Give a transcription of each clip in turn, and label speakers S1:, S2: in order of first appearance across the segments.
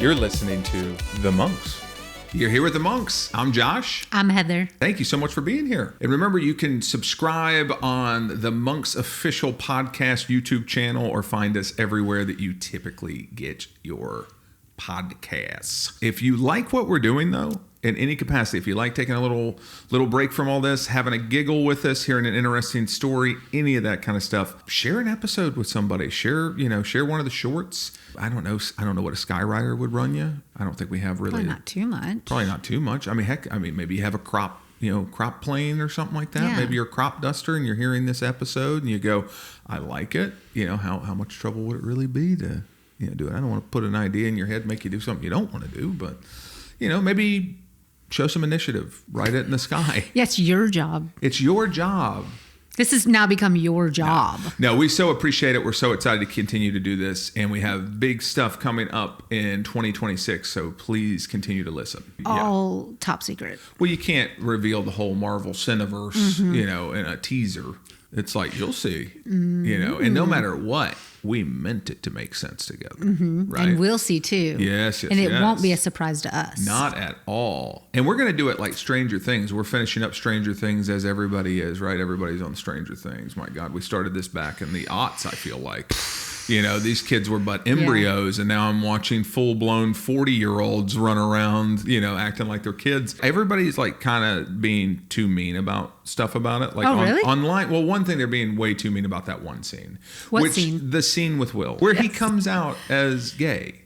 S1: You're listening to The Monks.
S2: You're here with The Monks. I'm Josh.
S3: I'm Heather.
S2: Thank you so much for being here. And remember, you can subscribe on The Monks official podcast YouTube channel or find us everywhere that you typically get your podcasts. If you like what we're doing, though, in any capacity, if you like taking a little break from all this, having a giggle with us, hearing an interesting story, any of that kind of stuff, share an episode with somebody. Share one of the shorts. I don't know what a Skywriter would run you. I don't think we have really.
S3: Probably not too much.
S2: Probably not too much. I mean, maybe you have a crop plane or something like that.
S3: Yeah.
S2: Maybe you're a crop duster and you're hearing this episode and you go, I like it. How much trouble would it really be to do it? I don't want to put an idea in your head, make you do something you don't want to do, but maybe show some initiative, write it in the sky.
S3: Yeah, it's your job.
S2: It's your job.
S3: This has now become your job.
S2: No, we so appreciate it. We're so excited to continue to do this. And we have big stuff coming up in 2026. So please continue to listen.
S3: All top secret.
S2: Well, you can't reveal the whole Marvel Cineverse, in a teaser. It's like, you'll see, and no matter what, we meant it to make sense together. Right?
S3: And we'll see too.
S2: Yes.
S3: And it won't be a surprise to us.
S2: Not at all. And we're going to do it like Stranger Things. We're finishing up Stranger Things as everybody is, right? Everybody's on Stranger Things. My God, we started this back in the aughts, I feel like. These kids were but embryos, and now I'm watching full-blown 40-year-olds run around, acting like they're kids. Everybody's like kind of being too mean about stuff about it. Like
S3: really?
S2: Online. Well, one thing, they're being way too mean about that one scene.
S3: What scene?
S2: The scene with Will, where he comes out as gay,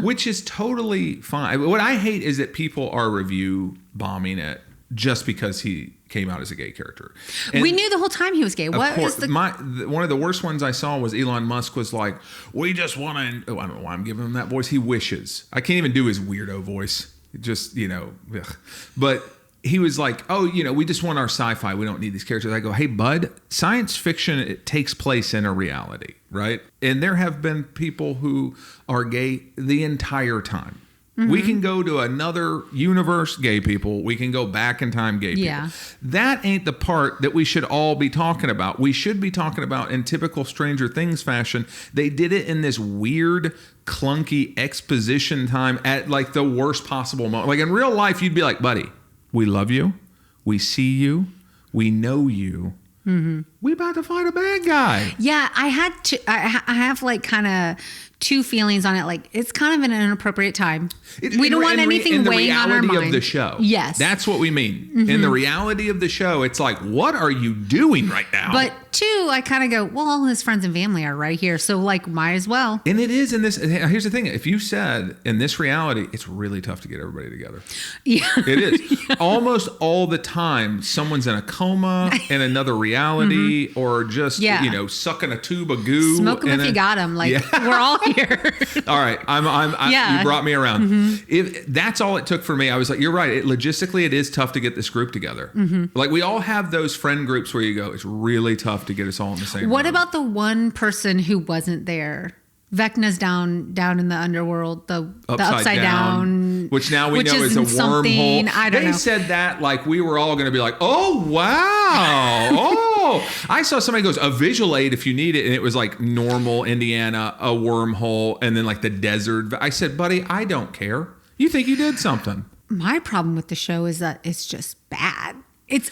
S2: which is totally fine. What I hate is that people are review bombing it just because he came out as a gay character. And
S3: we knew the whole time he was gay. One
S2: of the worst ones I saw was Elon Musk was like, we just want to, I don't know why I'm giving him that voice. He wishes. I can't even do his weirdo voice. Just, ugh. But he was like, we just want our sci-fi. We don't need these characters. I go, hey, bud, science fiction, it takes place in a reality, right? And there have been people who are gay the entire time. We can go to another universe, gay people. We can go back in time, gay people.
S3: Yeah.
S2: That ain't the part that we should all be talking about. We should be talking about, in typical Stranger Things fashion, they did it in this weird, clunky exposition time at like the worst possible moment. Like in real life, you'd be like, buddy, we love you. We see you. We know you. We about to fight a bad guy.
S3: Yeah, I have like kind of two feelings on it. Like, it's kind of an inappropriate time. We don't want anything weighing on our mind.
S2: In the reality of the show.
S3: Yes.
S2: That's what we mean. In the reality of the show, it's like, what are you doing right now?
S3: But two, I kind of go, well, all his friends and family are right here. So like, might as well.
S2: And it is in this. Here's the thing. If you said in this reality, it's really tough to get everybody together.
S3: Yeah.
S2: It is. Yeah. Almost all the time, someone's in a coma in another reality or just, sucking a tube of goo.
S3: Smoke them if you got them. Like, we're all here.
S2: All right. You brought me around. If that's all it took for me, I was like, you're right. Logistically, it is tough to get this group together. Like, we all have those friend groups where you go, it's really tough to get us all in the same
S3: What
S2: room.
S3: about the one person who wasn't there? Vecna's down in the underworld, the upside down,
S2: which now we know is a wormhole.
S3: I don't know.
S2: They said that like we were all going to be like, oh wow, oh. I saw somebody goes a visual aid if you need it, and it was like normal Indiana, a wormhole, and then like the desert. I said, buddy, I don't care. You think you did something? My
S3: problem with the show is that it's just bad.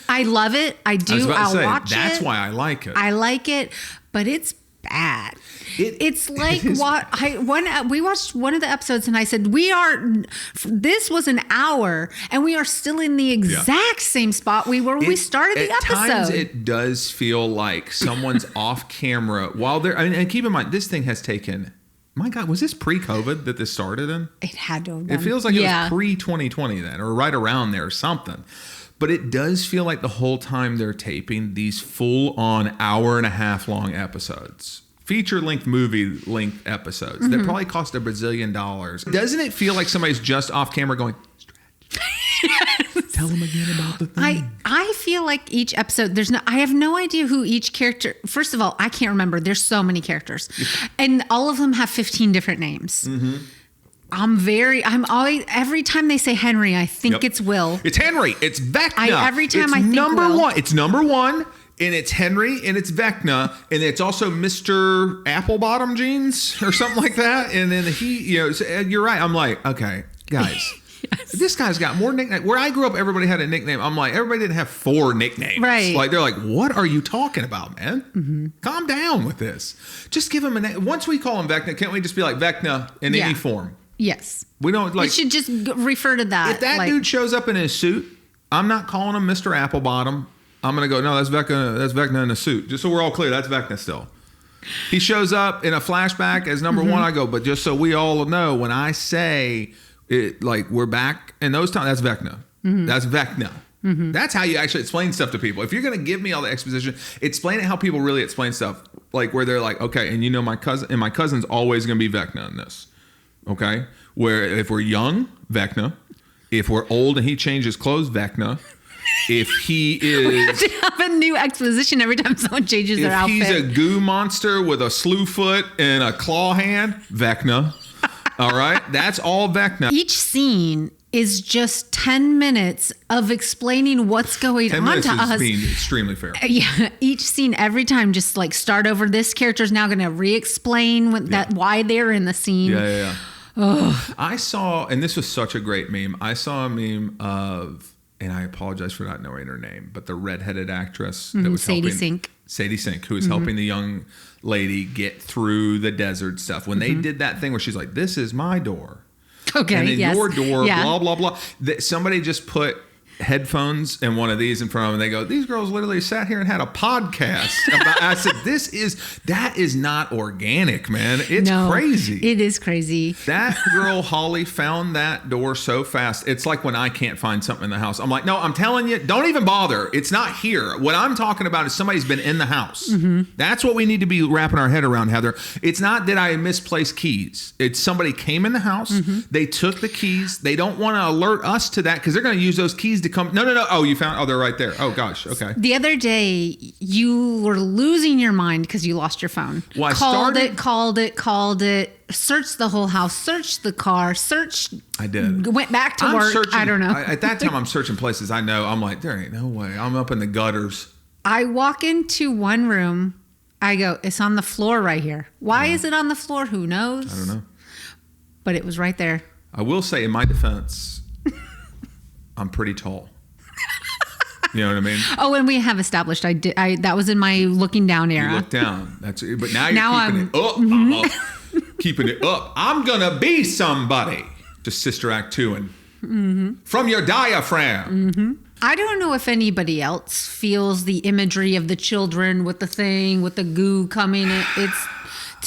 S3: I love it. I'll watch it.
S2: That's why I like it.
S3: I like it, but it's bad. It's like we watched one of the episodes and I said, this was an hour and we are still in the exact same spot we were when we started the episode. At times it
S2: does feel like someone's off camera while they're, and keep in mind, this thing has taken, my God, was this pre-COVID that this started in?
S3: It had to have been.
S2: It feels like it was pre-2020 then, or right around there or something. But it does feel like the whole time they're taping these full-on hour-and-a-half long episodes. Feature-length, movie-length episodes that probably cost $1 bazillion. Doesn't it feel like somebody's just off camera going, yes. Tell them again about the thing.
S3: I feel like each episode, I have no idea who each character, first of all, I can't remember. There's so many characters. And all of them have 15 different names. Every time they say Henry, I think it's Will.
S2: It's Henry. It's Vecna.
S3: Every time I think
S2: number
S3: Will.
S2: one. It's number one. and it's Henry, and it's Vecna, and it's also Mr. Applebottom Jeans or something like that. And then you're right. I'm like, okay, guys. Yes. This guy's got more nicknames. Where I grew up, everybody had a nickname. I'm like, everybody didn't have 4 nicknames.
S3: Right.
S2: Like, they're like, what are you talking about, man? Mm-hmm. Calm down with this. Just give him a name. Once we call him Vecna, can't we just be like Vecna in any form? Yes. We don't like.
S3: You should just refer to that.
S2: If that dude shows up in his suit, I'm not calling him Mr. Applebottom. I'm going to go, no, that's Vecna. That's Vecna in a suit. Just so we're all clear, that's Vecna still. He shows up in a flashback as number 1. I go, but just so we all know, when I say it, like, we're back in those times, that's Vecna. Mm-hmm. That's Vecna. Mm-hmm. That's how you actually explain stuff to people. If you're going to give me all the exposition, explain it how people really explain stuff. Like, where they're like, okay, and my cousin's always going to be Vecna in this. Okay? Where if we're young, Vecna. If we're old and he changes clothes, Vecna. If he is...
S3: We have to have a new exposition every time someone changes their outfit.
S2: If he's a goo monster with a slew foot and a claw hand, Vecna. All right? That's all Vecna.
S3: Each scene is just 10 minutes of explaining what's going
S2: 10
S3: on
S2: minutes
S3: to
S2: is
S3: us.
S2: Being extremely fair.
S3: Yeah, each scene, every time, just like start over. This character's now going to re-explain why they're in the scene.
S2: Yeah. Ugh. I saw, and this was such a great meme, I saw a meme of, and I apologize for not knowing her name, but the redheaded actress that was
S3: Sadie Sink.
S2: Sadie Sink, who was helping the young lady get through the desert stuff. When they did that thing where she's like, this is my door.
S3: Okay,
S2: and then your door, blah, blah, blah. Somebody just put headphones and one of these in front of them, and they go, these girls literally sat here and had a podcast about. I said, that is not organic, man. It's crazy.
S3: It is crazy.
S2: That girl Holly found that door so fast. It's like when I can't find something in the house, I'm like, no, I'm telling you, don't even bother. It's not here. What I'm talking about is somebody's been in the house. That's what we need to be wrapping our head around, Heather. It's not that I misplaced keys. It's somebody came in the house, they took the keys. They don't want to alert us to that because they're going to use those keys to come. No. Oh, you found. Oh, they're right there. Oh gosh. Okay.
S3: The other day, you were losing your mind because you lost your phone.
S2: Well,
S3: called it. Searched the whole house. Searched the car. Searched.
S2: I did.
S3: Went back to work.
S2: Searching,
S3: I don't know.
S2: At that time, I'm searching places. I know. I'm like, there ain't no way. I'm up in the gutters.
S3: I walk into one room. I go, it's on the floor right here. Why is it on the floor? Who knows?
S2: I don't know.
S3: But it was right there.
S2: I will say, in my defense, I'm pretty tall. You know what I mean?
S3: Oh, and we have established I did. That was in my looking down era.
S2: You look down. That's it. But now you're keeping it up. I'm up. Keeping it up. I'm gonna be somebody. Just Sister Act 2 and from your diaphragm.
S3: I don't know if anybody else feels the imagery of the children with the thing with the goo coming.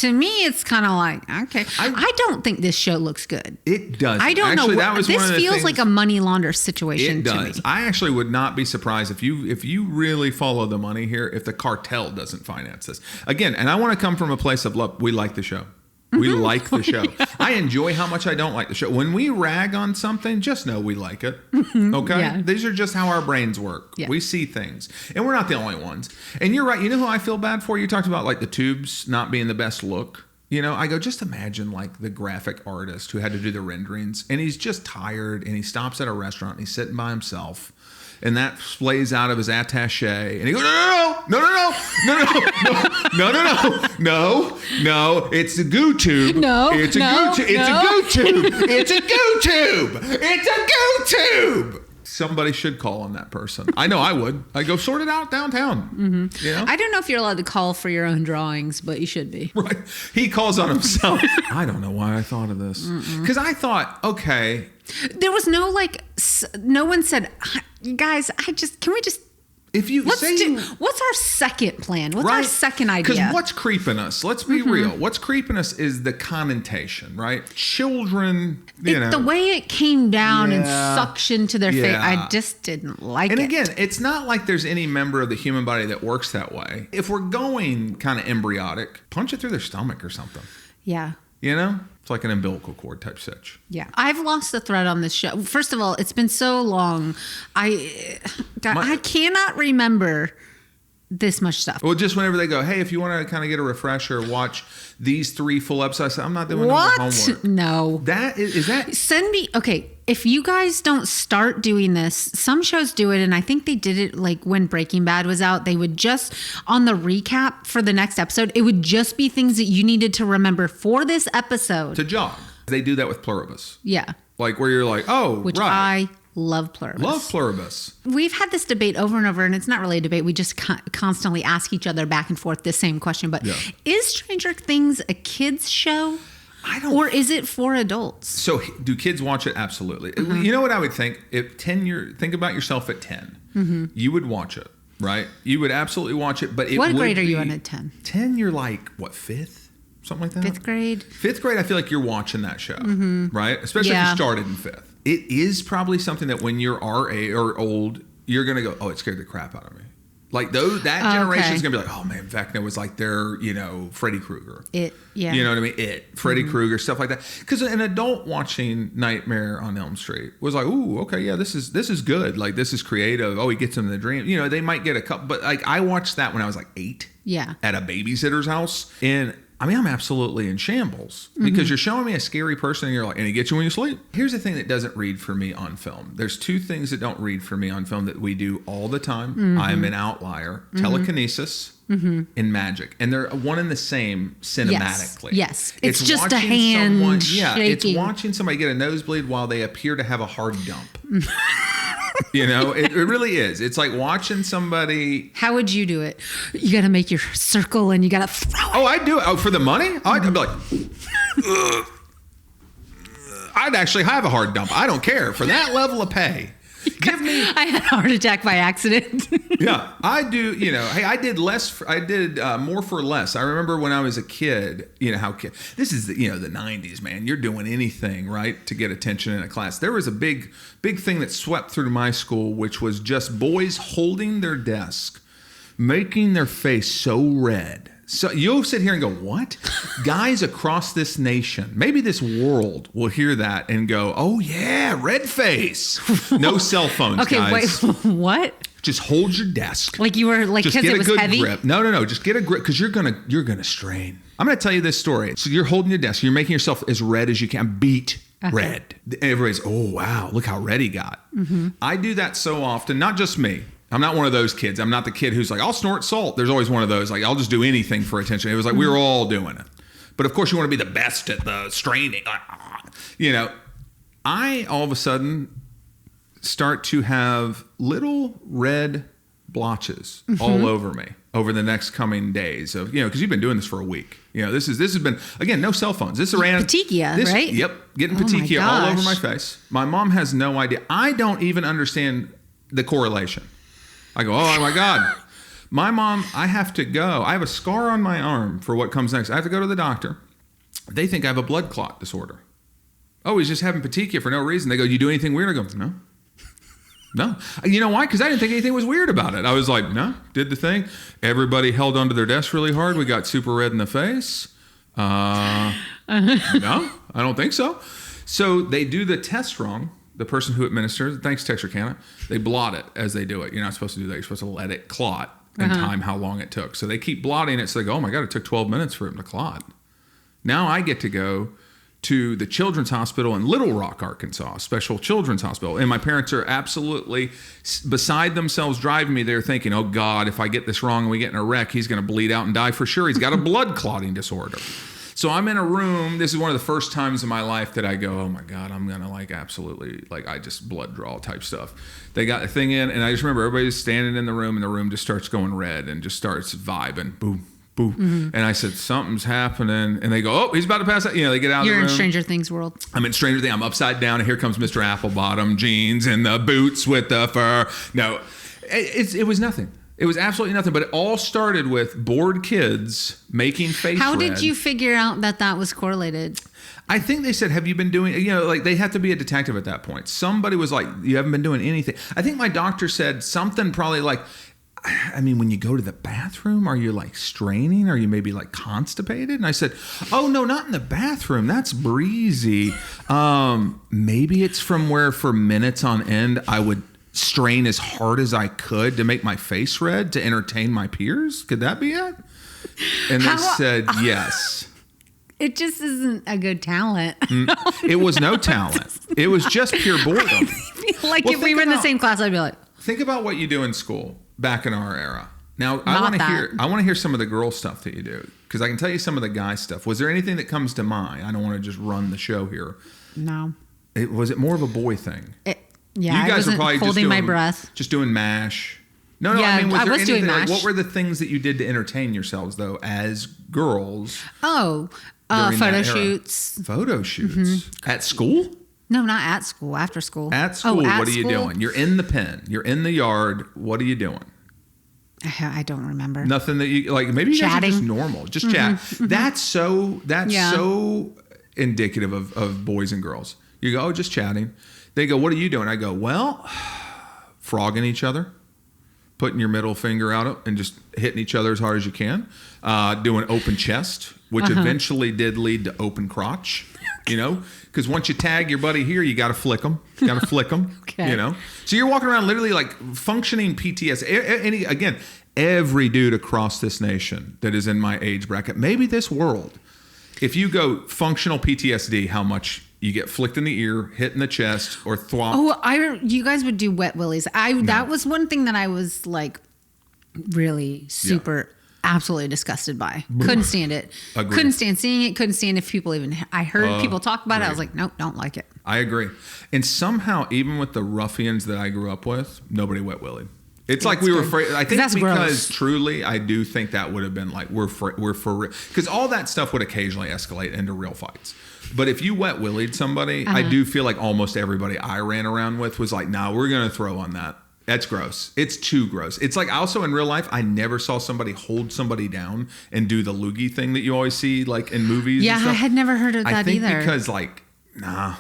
S3: To me, it's kind of like, okay. I don't think this show looks good.
S2: It does.
S3: I don't know. This feels like a money launder situation to me.
S2: I actually would not be surprised if you really follow the money here, if the cartel doesn't finance this. Again, and I want to come from a place of love. We like the show. We like the show. I enjoy how much I don't like the show. When we rag on something, just know we like it. Okay? Yeah. These are just how our brains work. Yeah. We see things. And we're not the only ones. And you're right. You know who I feel bad for? You talked about like the tubes not being the best look. You know, I go, just imagine like the graphic artist who had to do the renderings, and he's just tired, and he stops at a restaurant and he's sitting by himself. And that splays out of his attaché. And he goes, no, it's a goo tube. It's a goo tube. It's a goo tube. It's a goo tube. Somebody should call on that person. I know I would. I go sort it out downtown. You know?
S3: I don't know if you're allowed to call for your own drawings, but you should be.
S2: Right. He calls on himself. I don't know why I thought of this. Because I thought, okay.
S3: There was no no one said, guys, can we just. What's our second plan? What's our second idea?
S2: Because what's creeping us? Let's be real. What's creeping us is the connotation, right? Children,
S3: the way it came down and suctioned to their face, I just didn't like it.
S2: And again, it's not like there's any member of the human body that works that way. If we're going kind of embryotic, punch it through their stomach or something.
S3: Yeah.
S2: You know? It's like an umbilical cord type sitch.
S3: Yeah. I've lost the thread on this show. First of all, it's been so long. I cannot remember this much stuff.
S2: Well, just whenever they go, hey, if you want to kind of get a refresher, watch these 3 full episodes. I'm not doing
S3: what?
S2: Homework.
S3: No.
S2: That is that.
S3: Send me. Okay. if you guys don't start doing this, some shows do it, and I think they did it like when Breaking Bad was out. They would just, on the recap for the next episode, it would just be things that you needed to remember for this episode.
S2: To jog. They do that with Pluribus.
S3: Yeah.
S2: Like where you're like, oh,
S3: which
S2: right.
S3: I love Pluribus.
S2: Love Pluribus.
S3: We've had this debate over and over, and it's not really a debate. We just constantly ask each other back and forth the same question. But is Stranger Things a kids show? Or is it for adults?
S2: So do kids watch it? Absolutely. You know what I would think? If think about yourself at 10. You would watch it, right? You would absolutely watch it. But
S3: what grade are you in at 10?
S2: 10, you're like, what, 5th? Something like that?
S3: 5th grade?
S2: 5th grade, I feel like you're watching that show, right? Especially if you started in 5th. It is probably something that when you're our age or old, you're going to go, oh, it scared the crap out of me. Like that generation is going to be like, oh man, Vecna was like their, Freddy Krueger. You know what I mean? Freddy Krueger, stuff like that. Because an adult watching Nightmare on Elm Street was like, ooh, okay, yeah, this is good. Like this is creative. Oh, he gets them in the dream. They might get a couple, but like I watched that when I was like 8. Yeah. At a babysitter's house, and I mean, I'm absolutely in shambles because you're showing me a scary person and you're like, and he gets you when you sleep. Here's the thing that doesn't read for me on film. There's 2 things that don't read for me on film that we do all the time. I'm an outlier. Telekinesis and magic. And they're one and the same cinematically.
S3: Yes. It's just a hand shaking.
S2: It's watching somebody get a nosebleed while they appear to have a hard dump. It really is. It's like watching somebody.
S3: How would you do it? You got to make your circle and you got to throw it.
S2: Oh, I'd do it. Oh, for the money? I'd be like, I'd actually have a hard dump. I don't care. For that level of pay. Give me.
S3: I had a heart attack by accident.
S2: Yeah, I do. Hey, I did less. I did more for less. I remember when I was a kid. How this is the 90s, man. You're doing anything right to get attention in a class. There was a big thing that swept through my school, which was just boys holding their desk, making their face so red. So you'll sit here and go, what? Guys across this nation, maybe this world, will hear that and go, oh yeah, red face. No cell phones, guys.
S3: Wait, what?
S2: Just hold your desk.
S3: Like you were like, because it was heavy?
S2: Grip. No. Just get a grip because you're gonna strain. I'm gonna tell you this story. So you're holding your desk. You're making yourself as red as you can. Beat red. Everybody's, oh wow, look how red he got. I do that so often. Not just me. I'm not one of those kids. I'm not the kid who's like, I'll snort salt. There's always one of those. Like, I'll just do anything for attention. It was like, we were all doing it. But of course, you want to be the best at the straining. I all of a sudden start to have little red blotches all over me over the next coming days of, because you've been doing this for a week. This has been, again, no cell phones. This ran
S3: petechia, right?
S2: Yep. Getting petechia all over my face. My mom has no idea. I don't even understand the correlation. I go, oh my God. My mom, I have to go. I have a scar on my arm for what comes next. I have to go to the doctor. They think I have a blood clot disorder. Oh, he's just having petechia for no reason. They go, you do anything weird? I go, no. No. You know why? Because I didn't think anything was weird about it. I was like, no, did the thing. Everybody held onto their desk really hard. We got super red in the face. No, I don't think so. So they do the test wrong. The person who administers, thanks Texarkana, they blot it as they do it. You're not supposed to do that. You're supposed to let it clot and time how long it took. So they keep blotting it. So they go, oh my God, it took 12 minutes for him to clot. Now I get to go to the Children's Hospital in Little Rock, Arkansas, special children's hospital. And my parents are absolutely beside themselves driving me there thinking, oh God, if I get this wrong and we get in a wreck, he's going to bleed out and die for sure. He's got a blood clotting disorder. So I'm in a room. This is one of the first times in my life that I go, oh my God, I'm going to absolutely, I just blood draw type stuff. They got the thing in, and I just remember everybody's standing in the room, and the room just starts going red and just starts vibing. Boom, boom. And I said, something's happening. And they go, oh, he's about to pass out. They get out of the room.
S3: You're in Stranger Things world.
S2: I'm in Stranger Things. I'm upside down, and here comes Mr. Applebottom, jeans and the boots with the fur. No, it was nothing. It was absolutely nothing, but it all started with bored kids making face
S3: How
S2: red.
S3: did you figure out that was correlated?
S2: I think they said, have you been doing, they have to be a detective at that point. Somebody was like, you haven't been doing anything. I think my doctor said something probably like, when you go to the bathroom, are you straining? Are you maybe constipated? And I said, oh no, not in the bathroom. That's breezy. Maybe it's from where for minutes on end, I would strain as hard as I could to make my face red to entertain my peers. Could that be it? And they said yes.
S3: It just isn't a good talent.
S2: It was no talent. It was just pure boredom.
S3: Like if we were in the same class, I'd be like,
S2: think about what you do in school back in our era. Now, I
S3: Not
S2: want to hear some of the girl stuff that you do, because I can tell you some of the guy stuff. Was there anything that comes to mind? I don't want to just run the show here.
S3: no.
S2: Was it more of a boy thing?
S3: Yeah,
S2: You
S3: I
S2: guys were
S3: wasn't
S2: probably
S3: holding
S2: just
S3: my
S2: doing,
S3: breath.
S2: just doing MASH. No,
S3: Yeah,
S2: I mean,
S3: I
S2: there
S3: was doing
S2: anything,
S3: MASH.
S2: what were the things that you did to entertain yourselves, though, as girls?
S3: Oh,
S2: during
S3: photo
S2: that era?
S3: shoots.
S2: Photo shoots at school.
S3: No, not at school. After school.
S2: At school, what are you doing? You're in the pen. You're in the yard. What are you doing?
S3: I don't remember.
S2: Nothing that you like. Maybe you guys are just
S3: Chatting.
S2: normal. Just chat. That's so indicative of boys and girls. You go, oh, just chatting. They go, what are you doing? I go, well, frogging each other, putting your middle finger out and just hitting each other as hard as you can. Doing open chest, which eventually did lead to open crotch. You know, because once you tag your buddy here, you got to flick them.
S3: Okay.
S2: You know, so you're walking around literally like functioning PTSD. Again, every dude across this nation that is in my age bracket, maybe this world, if you go functional PTSD, how much you get flicked in the ear, hit in the chest, or thwomp.
S3: Oh, you guys would do wet willies. That was one thing that I was like really super absolutely disgusted by. Couldn't stand it.
S2: Agreed.
S3: Couldn't stand seeing it. Couldn't stand if people even. I heard people talk about it. I was like, nope, don't like it.
S2: I agree. And somehow, even with the ruffians that I grew up with, nobody wet willied. It's like we were afraid. I think
S3: that's
S2: because
S3: gross.
S2: truly, I do think that would have been like we're for real, because all that stuff would occasionally escalate into real fights. But if you wet willied somebody, I do feel like almost everybody I ran around with was like, "Nah, we're gonna throw on that. That's gross. It's too gross." It's like also in real life, I never saw somebody hold somebody down and do the loogie thing that you always see like in movies.
S3: Yeah,
S2: and stuff.
S3: I had never heard of that
S2: I think
S3: either.
S2: because like, nah.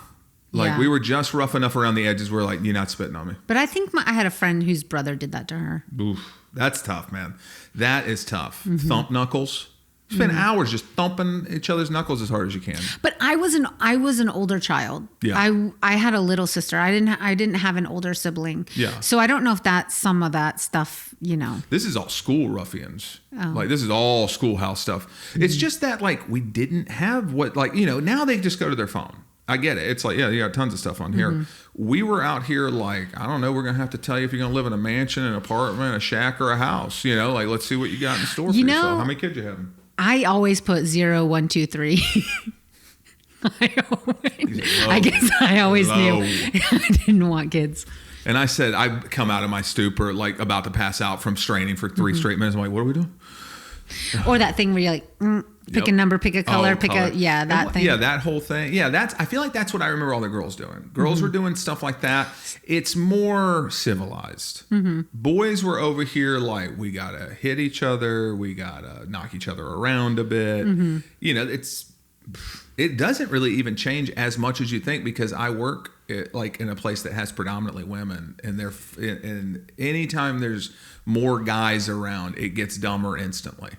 S2: Like
S3: Yeah.
S2: we were just rough enough around the edges. We're like, you're not spitting on me.
S3: But I think I had a friend whose brother did that to her.
S2: Oof, that's tough, man. That is tough. Thump knuckles. Spend hours just thumping each other's knuckles as hard as you can.
S3: But I was an older child.
S2: Yeah.
S3: I had a little sister. I didn't have an older sibling.
S2: Yeah.
S3: So I don't know if that's some of that stuff, you know.
S2: This is all school ruffians.
S3: Oh.
S2: Like this is all schoolhouse stuff. It's just that like we didn't have what like, you know, now they just go to their phone. I get it. It's like, yeah, you got tons of stuff on here. We were out here like, I don't know, we're going to have to tell you if you're going to live in a mansion, an apartment, a shack, or a house. You know, like, let's see what you got in store for yourself. How many kids you having?
S3: I always put 0, 1, 2, 3. I guess I always knew I didn't want kids.
S2: And I said, I come out of my stupor, like about to pass out from straining for 3 straight minutes. I'm like, what are we doing?
S3: Or that thing where you're like, pick a number, pick a color,
S2: color.
S3: that thing.
S2: Yeah, that whole thing. Yeah, I feel like that's what I remember all the girls doing. Girls were doing stuff like that. It's more civilized. Boys were over here like, we got to hit each other. We got to knock each other around a bit. You know, it doesn't really even change as much as you think, because I work like in a place that has predominantly women, and anytime there's more guys around, it gets dumber instantly.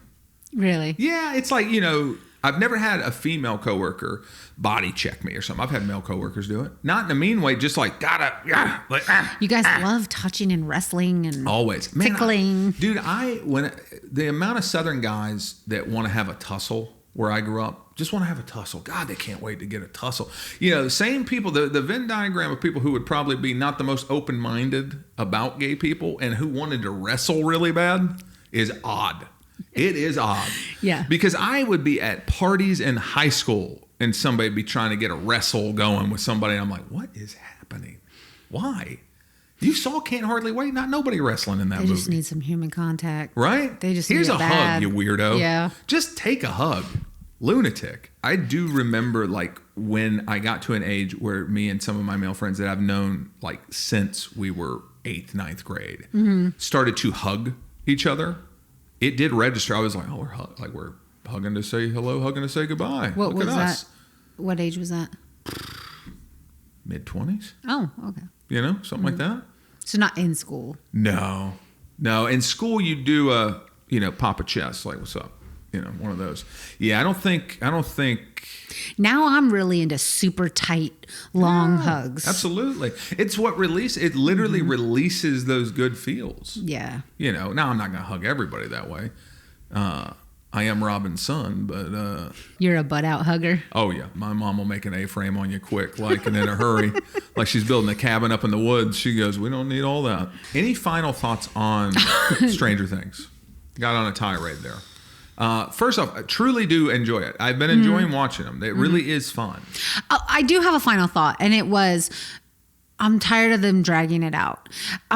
S3: Really?
S2: Yeah, it's like, you know, I've never had a female coworker body check me or something. I've had male coworkers do it, not in a mean way, just like
S3: You guys love touching and wrestling and
S2: always
S3: tickling.
S2: The amount of Southern guys that want to have a tussle where I grew up, just want to have a tussle. God, they can't wait to get a tussle. You know, the same people, the Venn diagram of people who would probably be not the most open-minded about gay people and who wanted to wrestle really bad is odd. It is odd.
S3: Yeah.
S2: Because I would be at parties in high school and somebody would be trying to get a wrestle going with somebody. And I'm like, what is happening? Why? You saw Can't Hardly Wait? Not nobody wrestling in that movie.
S3: They just need some human contact.
S2: Right?
S3: They just
S2: Here's
S3: need
S2: a
S3: bad.
S2: hug, you weirdo.
S3: Yeah.
S2: Just take a hug. Lunatic. I do remember like when I got to an age where me and some of my male friends that I've known like since we were 8th, 9th grade started to hug each other. It did register. I was like, oh, we're hugging to say hello, hugging to say goodbye.
S3: What
S2: Look
S3: was
S2: at us.
S3: that? What age was that?
S2: Mid-20s.
S3: Oh, okay.
S2: You know, something like that. So
S3: not in school.
S2: No. In school you do pop a chest, like what's up? You know, one of those. Yeah, I don't think.
S3: Now I'm really into super tight, long hugs.
S2: Absolutely. It's what it literally releases those good feels.
S3: Yeah.
S2: You know, now I'm not going to hug everybody that way. I I am Robin's son, but
S3: You're a butt out hugger.
S2: oh yeah, my mom will make an A-frame on you quick, like, and in a hurry, like she's building a cabin up in the woods. She goes, "We don't need all that." Any final thoughts on Stranger Things? Got on a tirade there. First off, I truly do enjoy it. I've been enjoying watching them. It really is fun.
S3: I do have a final thought, and it was, I'm tired of them dragging it out.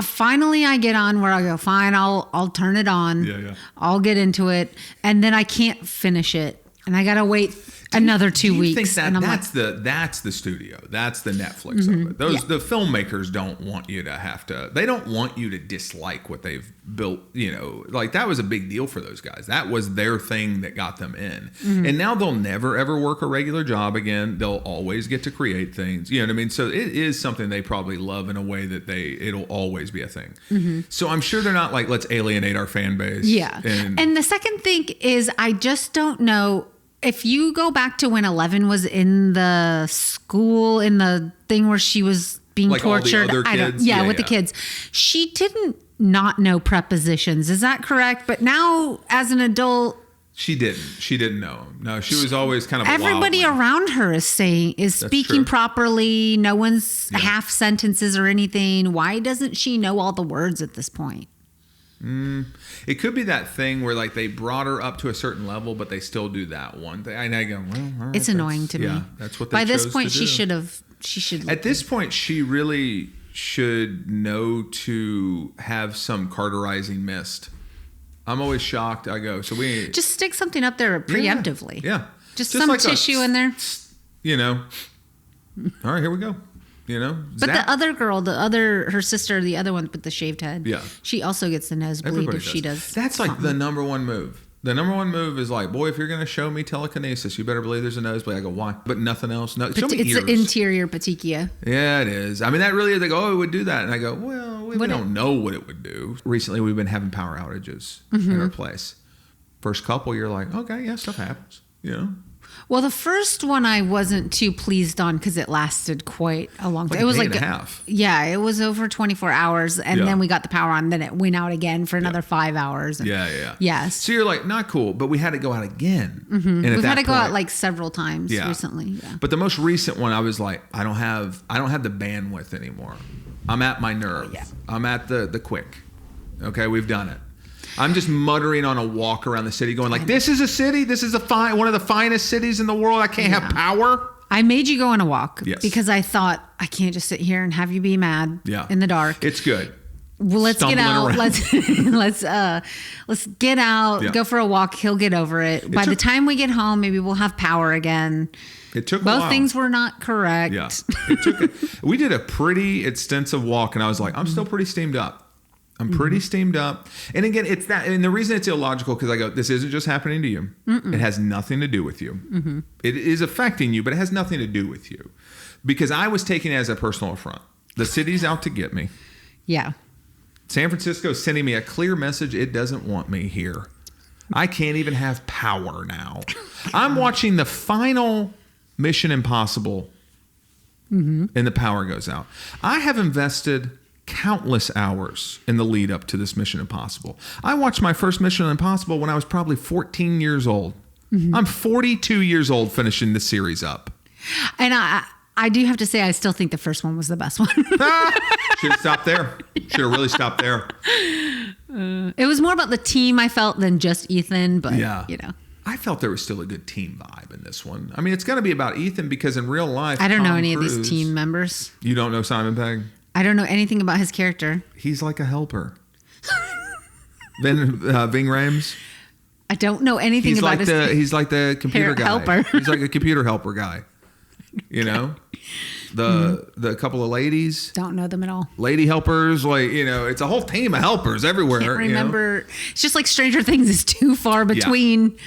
S3: Finally, I get on where I go, fine, I'll turn it on.
S2: Yeah.
S3: I'll get into it, and then I can't finish it, and I gotta wait another 2 weeks.
S2: Think that
S3: and I'm
S2: that's the studio, that's the Netflix of it. The filmmakers don't want you to have to. They don't want you to dislike what they've built. You know, like that was a big deal for those guys. That was their thing that got them in. And now they'll never ever work a regular job again. They'll always get to create things. You know what I mean? So it is something they probably love in a way that it'll always be a thing. So I'm sure they're not like, let's alienate our fan base.
S3: Yeah. And the second thing is, I just don't know. If you go back to when 11 was in the school, in the thing where she was being
S2: like
S3: tortured,
S2: all the other kids?
S3: with the kids, she didn't not know prepositions. Is that correct? But now, as an adult,
S2: she didn't know them. No, she was always kind of
S3: everybody
S2: wildly.
S3: around her is speaking
S2: true.
S3: properly. No one's half sentences or anything. Why doesn't she know all the words at this point?
S2: It could be that thing where like they brought her up to a certain level, but they still do that one thing. And I go, well, all right,
S3: It's annoying to me.
S2: Yeah, that's what they
S3: By this
S2: chose
S3: point,
S2: to
S3: she
S2: do.
S3: should.
S2: At this point, she really should know to have some cauterizing mist. I'm always shocked. I go, so we
S3: just stick something up there preemptively.
S2: Yeah.
S3: Just some
S2: like
S3: tissue in there.
S2: You know. All right, here we go. You know,
S3: but the other girl, her sister, the other one with the shaved head, she also gets the nosebleed.
S2: Everybody
S3: if she does.
S2: That's like the number one move. The number one move is like, boy, if you're going to show me telekinesis, you better believe there's a nosebleed. I go, why? But nothing else. No, show me
S3: it's
S2: ears.
S3: the interior petechia.
S2: Yeah, it is. I mean, that really is. They go, oh, it would do that. And I go, well, we don't know what it would do. Recently, we've been having power outages in our place. First couple, you're like, okay, yeah, stuff happens. You know?
S3: Well, the first one I wasn't too pleased on because it lasted quite a long time.
S2: It was like a day and a half.
S3: Yeah, it was over 24 hours, and then we got the power on. Then it went out again for another 5 hours. And Yes.
S2: So you're like, not cool, but we had to go out again.
S3: And we've had to go out like several times recently. Yeah.
S2: But the most recent one, I was like, I don't have the bandwidth anymore. I'm at my nerve. I'm at the quick. Okay, we've done it. I'm just muttering on a walk around the city going like, this is a city. This is one of the finest cities in the world. I can't have power.
S3: I made you go on a walk because I thought I can't just sit here and have you be mad in the dark.
S2: It's good.
S3: Well, let's get out. Let's get out. Go for a walk. He'll get over it. By the time we get home, maybe we'll have power again.
S2: It took
S3: both things were not correct.
S2: Yeah, it took. We did a pretty extensive walk, and I was like, I'm still pretty steamed up. I'm pretty steamed up. And again, it's that. And the reason it's illogical, because I go, this isn't just happening to you. It has nothing to do with you. It is affecting you, but it has nothing to do with you. Because I was taking it as a personal affront. The city's out to get me.
S3: Yeah.
S2: San Francisco is sending me a clear message. It doesn't want me here. I can't even have power now. I'm watching the final Mission Impossible and the power goes out. I have invested countless hours in the lead up to this Mission Impossible. I watched my first Mission Impossible when I was probably 14 years old. I'm 42 years old finishing this series up.
S3: And I do have to say, I still think the first one was the best one.
S2: Should have stopped there. Should have really stopped there.
S3: It was more about the team, I felt, than just Ethan. But, you know.
S2: I felt there was still a good team vibe in this one. I mean, it's going to be about Ethan because in real life,
S3: I don't know
S2: Tom
S3: any
S2: Cruise,
S3: of these team members.
S2: You don't know Simon Pegg?
S3: I don't know anything about his character.
S2: He's like a helper. Then Ving Rhames.
S3: I don't know anything about his
S2: He's like the computer guy.
S3: Helper.
S2: He's like a computer helper guy. You know? The couple of ladies.
S3: Don't know them at all.
S2: Lady helpers, like, you know, it's a whole team of helpers everywhere.
S3: Can't remember.
S2: You know?
S3: It's just like Stranger Things is too far between.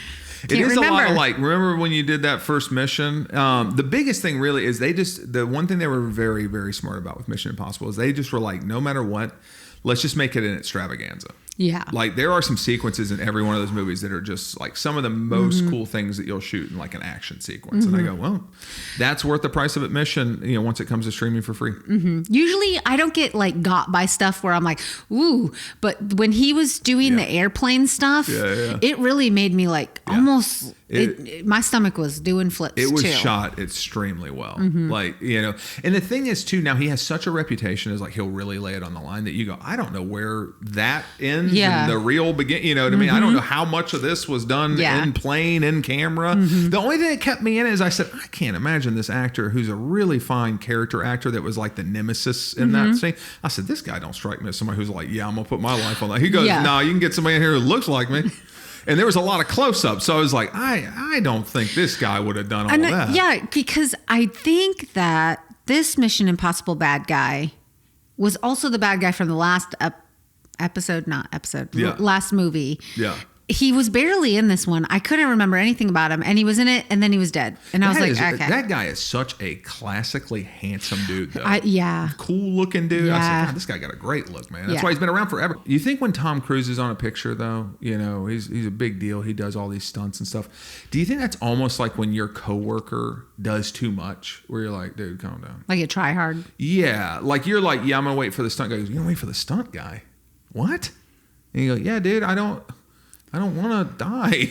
S2: It is a lot of like, remember when you did that first mission? The biggest thing really is the one thing they were very, very smart about with Mission Impossible is they just were like, no matter what, let's just make it an extravaganza.
S3: Yeah.
S2: Like there are some sequences in every one of those movies that are just like some of the most cool things that you'll shoot in like an action sequence. And I go, well, that's worth the price of admission, once it comes to streaming for free.
S3: Usually I don't get like got by stuff where I'm like, ooh, but when he was doing the airplane stuff, it really made me like almost, my stomach was doing flips.
S2: It was
S3: too.
S2: shot extremely well. Like, and the thing is too, now he has such a reputation as like, he'll really lay it on the line that you go, I don't know where that ends and the real begin, you know what I mean? I don't know how much of this was done in plane, in camera. The only thing that kept me in it is I said, I can't imagine this actor who's a really fine character actor that was like the nemesis in that scene. I said, this guy don't strike me as somebody who's like, yeah, I'm gonna put my life on that. He goes, no, you can get somebody in here who looks like me. And there was a lot of close-ups. So I was like, I don't think this guy would have done all that.
S3: Yeah, because I think that this Mission Impossible bad guy was also the bad guy from the last last movie.
S2: Yeah.
S3: He was barely in this one. I couldn't remember anything about him. And he was in it, and then he was dead. And I was like, okay.
S2: That guy is such a classically handsome dude, though.
S3: Cool
S2: looking dude. I said, God, this guy got a great look, man. That's why he's been around forever. You think when Tom Cruise is on a picture, though, he's a big deal. He does all these stunts and stuff. Do you think that's almost like when your coworker does too much, where you're like, dude, calm down?
S3: Like a try hard?
S2: Yeah. Like you're like, yeah, I'm going to wait for the stunt guy. He goes, you're going to wait for the stunt guy? What? And you go, yeah, dude, I don't want to die.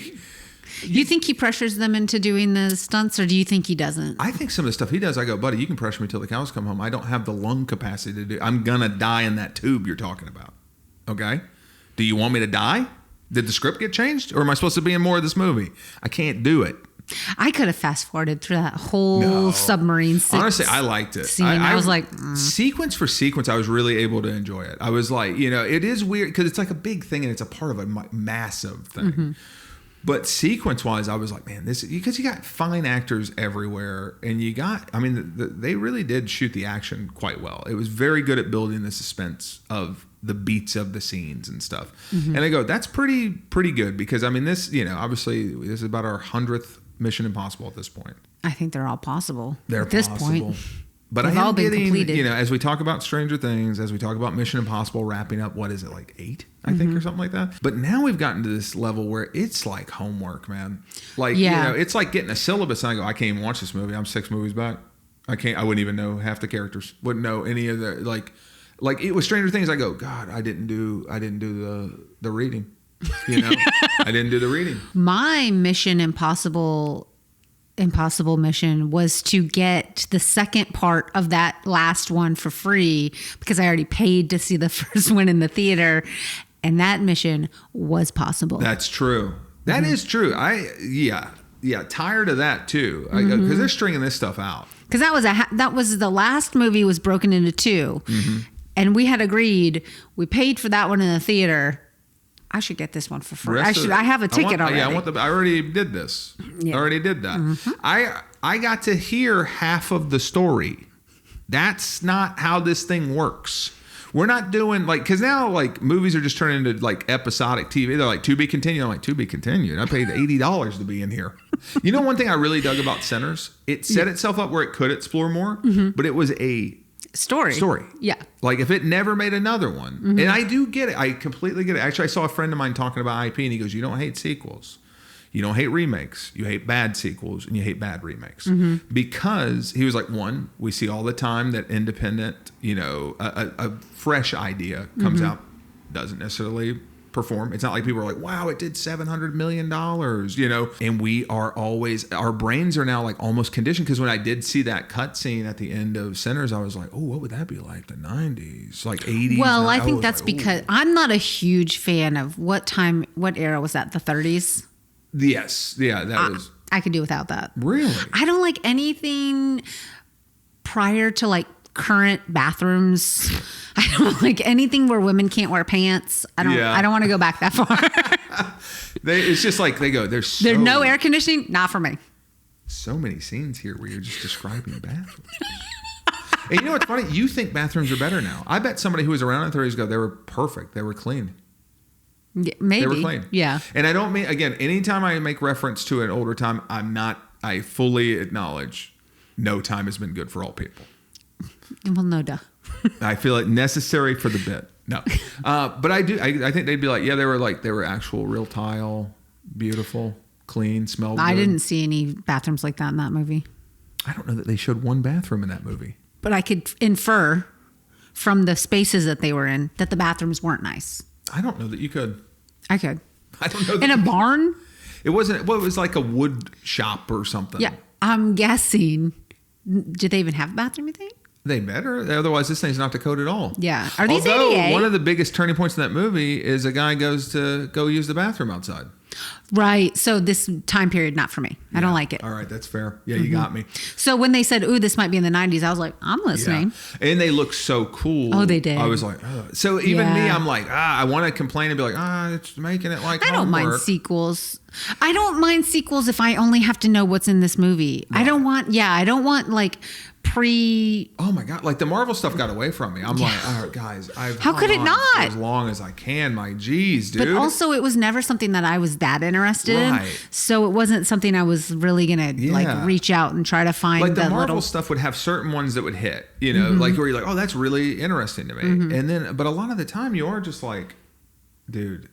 S3: You think he pressures them into doing the stunts, or do you think he doesn't?
S2: I think some of the stuff he does, I go, buddy, you can pressure me till the cows come home. I don't have the lung capacity to do. I'm going to die in that tube you're talking about. Okay? Do you want me to die? Did the script get changed? Or am I supposed to be in more of this movie? I can't do it.
S3: I could have fast forwarded through that whole submarine scene.
S2: Honestly, I liked it.
S3: I was like...
S2: Sequence for sequence, I was really able to enjoy it. I was like, it is weird because it's like a big thing and it's a part of a massive thing. But sequence-wise, I was like, man, because you got fine actors everywhere, and they really did shoot the action quite well. It was very good at building the suspense of the beats of the scenes and stuff. And I go, that's pretty good because, this, obviously, this is about our 100th Mission Impossible at this point.
S3: I think they're all possible
S2: at
S3: this
S2: possible.
S3: point.
S2: But
S3: they've all been completed.
S2: As we talk about Stranger Things, as we talk about Mission Impossible wrapping up, what is it, like 8, I think, or something like that? But now we've gotten to this level where it's like homework, man. Like, it's like getting a syllabus, and I go, I can't even watch this movie. I'm 6 movies back. I wouldn't even know half the characters. Wouldn't know any of the, like it was Stranger Things. I go, God, I didn't do the reading. I didn't do the reading.
S3: My Mission Impossible mission was to get the second part of that last one for free because I already paid to see the first one in the theater, and that mission was possible.
S2: That's true. That is true. Tired of that too, because they're stringing this stuff out.
S3: Because that was the last movie was broken into 2, and we had agreed we paid for that one in the theater. I should get this one for free. I have a ticket already.
S2: Yeah, I already did this. Yeah. I already did that. I got to hear half of the story. That's not how this thing works. We're not doing because now movies are just turning into episodic TV. They're like to be continued. I'm like, to be continued. I paid $80 to be in here. One thing I really dug about Sinners, it set itself up where it could explore more, but it was a story.
S3: Yeah.
S2: If it never made another one. And I do get it. I completely get it. Actually, I saw a friend of mine talking about IP, and he goes, you don't hate sequels. You don't hate remakes. You hate bad sequels, and you hate bad remakes. Because he was like, one, we see all the time that independent, a fresh idea comes out, doesn't necessarily perform. It's not like people are like, wow, it did $700 million, and we are always, our brains are now almost conditioned. Because when I did see that cut scene at the end of Sinners, I was like, oh, what would that be like? The 90s, 80s.
S3: Well, I think that's because I'm not a huge fan of what era was that? The 30s?
S2: Yes. Yeah, that was.
S3: I could do without that.
S2: Really?
S3: I don't like anything prior to current bathrooms. I don't like anything where women can't wear pants. I don't want to go back that far.
S2: It's just they go, there's
S3: no air conditioning. Not for me.
S2: So many scenes here where you're just describing bathrooms. And you know what's funny? You think bathrooms are better now. I bet somebody who was around in the 30s ago, they were perfect. They were clean.
S3: Yeah, maybe.
S2: They were clean.
S3: Yeah.
S2: And I don't mean, again, anytime I make reference to an older time, I fully acknowledge no time has been good for all people.
S3: Well, no duh.
S2: I feel like necessary for the bit. No, but I think they'd be like, yeah, they were actual real tile, beautiful, clean, smelled good.
S3: I didn't see any bathrooms like that in that movie.
S2: I don't know that they showed one bathroom in that movie. But
S3: I could infer from the spaces that they were in that the bathrooms weren't nice.
S2: I don't know that you could.
S3: I could.
S2: I don't know.
S3: In a barn?
S2: It wasn't. Well, it was like a wood shop or something.
S3: Yeah, I'm guessing. Did they even have a bathroom, you think?
S2: They better. Otherwise, this thing's not the code at all.
S3: Yeah. Are these
S2: Although,
S3: ADA?
S2: one of the biggest turning points in that movie is a guy goes to go use the bathroom outside.
S3: Right. So this time period, not for me. I don't like it.
S2: All right. That's fair. Yeah, you got me.
S3: So when they said, ooh, this might be in the 90s, I was like, I'm listening.
S2: Yeah. And they look so cool.
S3: Oh, they did.
S2: I was like, ugh. So even me, I'm like, I want to complain and be like, it's making it like
S3: I don't mind sequels. I don't mind sequels if I only have to know what's in this movie. Right. I don't want like
S2: oh my God, like the Marvel stuff got away from me. I'm like, all right, guys,
S3: how could it not?
S2: For as long as I can, my geez, dude.
S3: But also, it was never something that I was that interested in. So it wasn't something I was really gonna like reach out and try to find.
S2: Like the Marvel stuff would have certain ones that would hit, like where you're like, oh, that's really interesting to me. And then, but a lot of the time, you are just like, dude.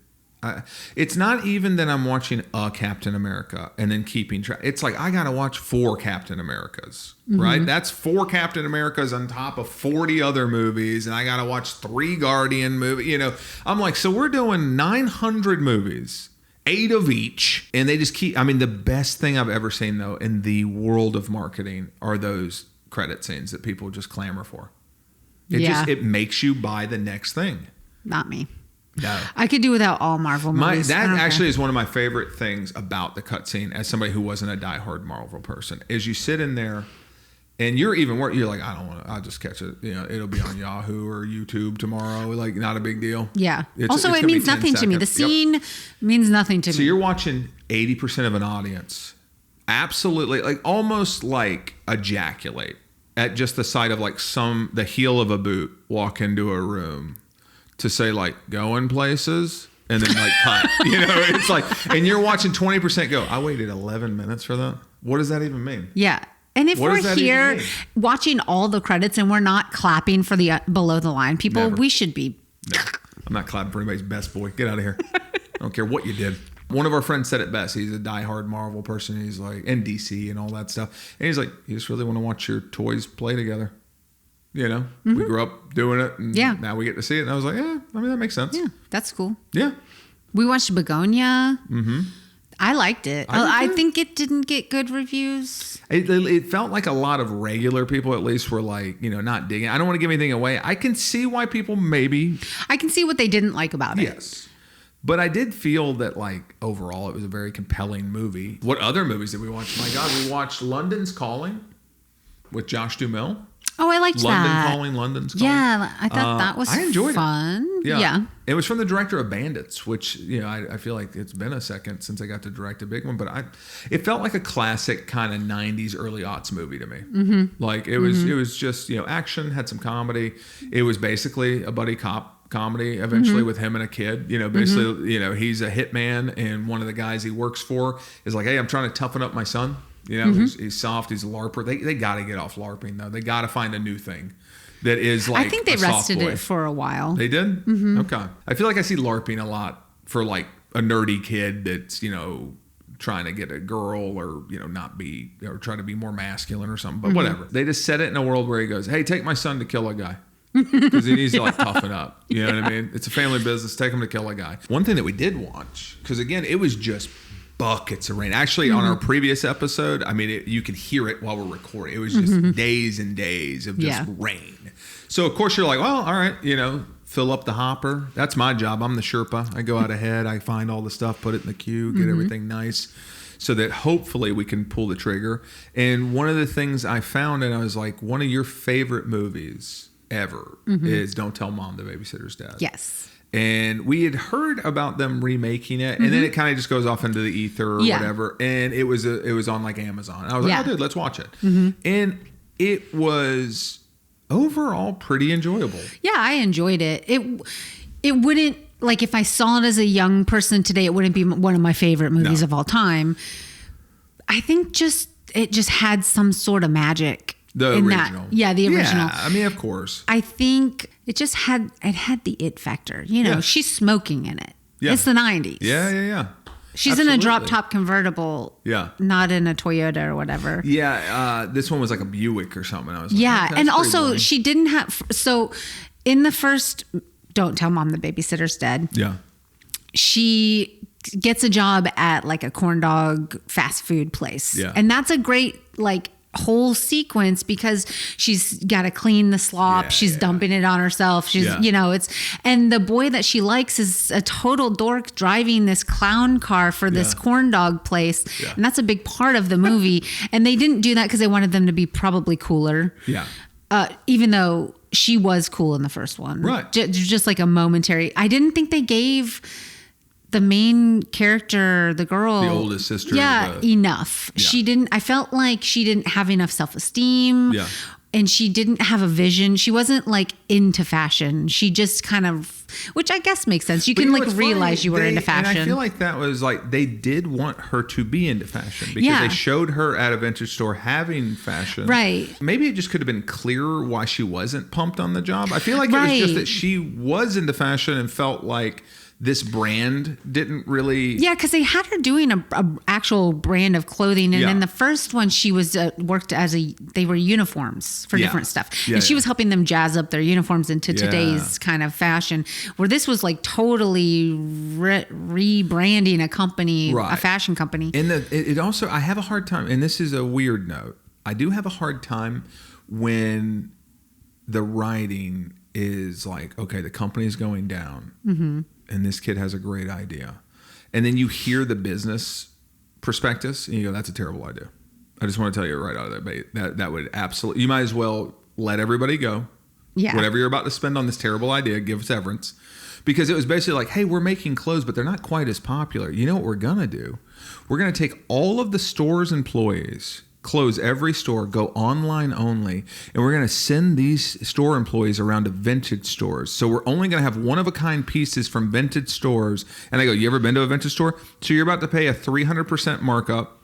S2: It's not even that I'm watching a Captain America and then keeping track. It's like I gotta watch 4 Captain Americas, right? That's 4 Captain Americas on top of 40 other movies, and I gotta watch 3 Guardian movies. I'm like, so we're doing 900 movies, 8 of each, and they just keep. I mean, the best thing I've ever seen though in the world of marketing are those credit scenes that people just clamor for. It makes you buy the next thing.
S3: Not me.
S2: No.
S3: I could do without all Marvel movies.
S2: That actually is one of my favorite things about the cutscene as somebody who wasn't a diehard Marvel person is you sit in there and you're like, I don't want to, I'll just catch it. It'll be on Yahoo or YouTube tomorrow. Like, not a big deal.
S3: Yeah. It means nothing to me. The scene means nothing to me.
S2: So you're watching 80% of an audience absolutely, like almost like ejaculate at just the sight of like the heel of a boot walk into a room. To say like going places and then like cut, it's like, and you're watching 20% go. I waited 11 minutes for that. What does that even mean?
S3: Yeah. And if we're here watching all the credits and we're not clapping for the below the line people, we should be.
S2: No, I'm not clapping for anybody's best boy. Get out of here. I don't care what you did. One of our friends said it best. He's a diehard Marvel person. He's like, and DC and all that stuff. And he's like, you just really want to watch your toys play together. We grew up doing it, and now we get to see it. And I was like, that makes sense.
S3: Yeah, that's cool.
S2: Yeah.
S3: We watched Begonia. Mm-hmm. I liked it. I think it didn't get good reviews.
S2: It felt like a lot of regular people, at least, were like, not digging. I don't want to give anything away. I can see why people I
S3: can see what they didn't like about it.
S2: Yes. But I did feel that, like, overall, it was a very compelling movie. What other movies did we watch? My God, we watched London's Calling with Josh Duhamel.
S3: Oh, I liked that.
S2: London's Calling.
S3: Yeah, I thought that was
S2: I enjoyed
S3: fun.
S2: It. Yeah. It was from the director of Bandits, which, I feel like it's been a second since I got to direct a big one, but it felt like a classic kind of 90s, early aughts movie to me. Mm-hmm. Like, it was just, action, had some comedy. It was basically a buddy cop comedy eventually with him and a kid. Basically, he's a hitman, and one of the guys he works for is like, hey, I'm trying to toughen up my son. He's soft. He's a LARPer. They got to get off LARPing though. They got to find a new thing that is like.
S3: I think they rested it for a while.
S2: They did. Mm-hmm. Okay. I feel like I see LARPing a lot for like a nerdy kid that's trying to get a girl or not be or try to be more masculine or something. But whatever. They just set it in a world where he goes, "Hey, take my son to kill a guy." Because he needs to like toughen up. You know what I mean? It's a family business. Take him to kill a guy. One thing that we did watch, because again, it was just buckets of rain. Actually, on our previous episode, I mean, you could hear it while we're recording. It was just days and days of just rain. So, of course, you're like, well, all right, fill up the hopper. That's my job. I'm the Sherpa. I go out ahead. I find all the stuff, put it in the queue, get everything nice so that hopefully we can pull the trigger. And one of the things I found, and I was like, one of your favorite movies ever is Don't Tell Mom the Babysitter's Dead.
S3: Yes.
S2: And we had heard about them remaking it, and then it kind of just goes off into the ether or whatever. And it was on like Amazon. And I was like, oh, dude, let's watch it. And it was overall pretty enjoyable.
S3: Yeah, I enjoyed it. It wouldn't, like, if I saw it as a young person today, it wouldn't be one of my favorite movies of all time. I think it just had some sort of magic
S2: The
S3: in
S2: original.
S3: That. Yeah, the original.
S2: Yeah, I mean, of course.
S3: I think it just had the it factor. You know,
S2: Yeah.
S3: she's smoking in it.
S2: Yeah.
S3: It's the 90s.
S2: Yeah.
S3: She's
S2: Absolutely.
S3: in a drop top convertible.
S2: Yeah.
S3: Not in a Toyota or whatever.
S2: Yeah, this one was like a Buick or something. I was like,
S3: Yeah,
S2: okay,
S3: and
S2: that's pretty
S3: also
S2: boring.
S3: she didn't have. So in the first, don't tell mom the babysitter's dead.
S2: Yeah.
S3: She gets a job at like a corn dog fast food place.
S2: Yeah.
S3: And that's a great like whole sequence because she's got to clean the slop.
S2: Yeah,
S3: she's dumping it on herself. She's,
S2: Yeah.
S3: and the boy that she likes is a total dork driving this clown car for this corn dog place.
S2: Yeah.
S3: And that's a big part of the movie. And they didn't do that because they wanted them to be probably cooler.
S2: Yeah.
S3: Even though she was cool in the first one.
S2: Right.
S3: Just like a momentary. I didn't think they gave the main character, the girl,
S2: The oldest sister.
S3: enough.
S2: Yeah.
S3: She didn't, I felt like she didn't have enough self-esteem.
S2: Yeah.
S3: And she didn't have a vision. She wasn't like into fashion. She just kind of, which I guess makes sense. You
S2: But
S3: can
S2: know
S3: like
S2: what's
S3: realize
S2: funny?
S3: you were into
S2: And
S3: fashion.
S2: I feel like that was like they did want her to be into fashion because
S3: Yeah.
S2: they showed her at a vintage store having fashion.
S3: Right.
S2: Maybe it just could have been clearer why she wasn't pumped on the job. I feel like it was just
S3: Right.
S2: that she was into fashion and felt like this brand didn't really.
S3: Yeah, because they had her doing a actual brand of clothing, and
S2: Yeah.
S3: in the first one, she was worked as they were uniforms for
S2: Yeah.
S3: different stuff,
S2: Yeah,
S3: and she
S2: yeah.
S3: was helping them jazz up their uniforms into
S2: Yeah.
S3: today's kind of fashion. Where this was like totally rebranding a company,
S2: Right.
S3: a fashion company.
S2: And it also, I have a hard time, and this is a weird note. I do have a hard time when the writing is like, okay, the company's going down, and this kid has a great idea, and then you hear the business prospectus, and you go, "That's a terrible idea." I just want to tell you right out of the bait that would absolutely. You might as well let everybody go.
S3: Yeah.
S2: Whatever you're about to spend on this terrible idea, give severance. Because it was basically like, hey, we're making clothes, but they're not quite as popular. You know what we're going to do? We're going to take all of the store's employees, close every store, go online only, and we're going to send these store employees around to vintage stores. So we're only going to have one-of-a-kind pieces from vintage stores. And I go, you ever been to a vintage store? So you're about to pay a 300% markup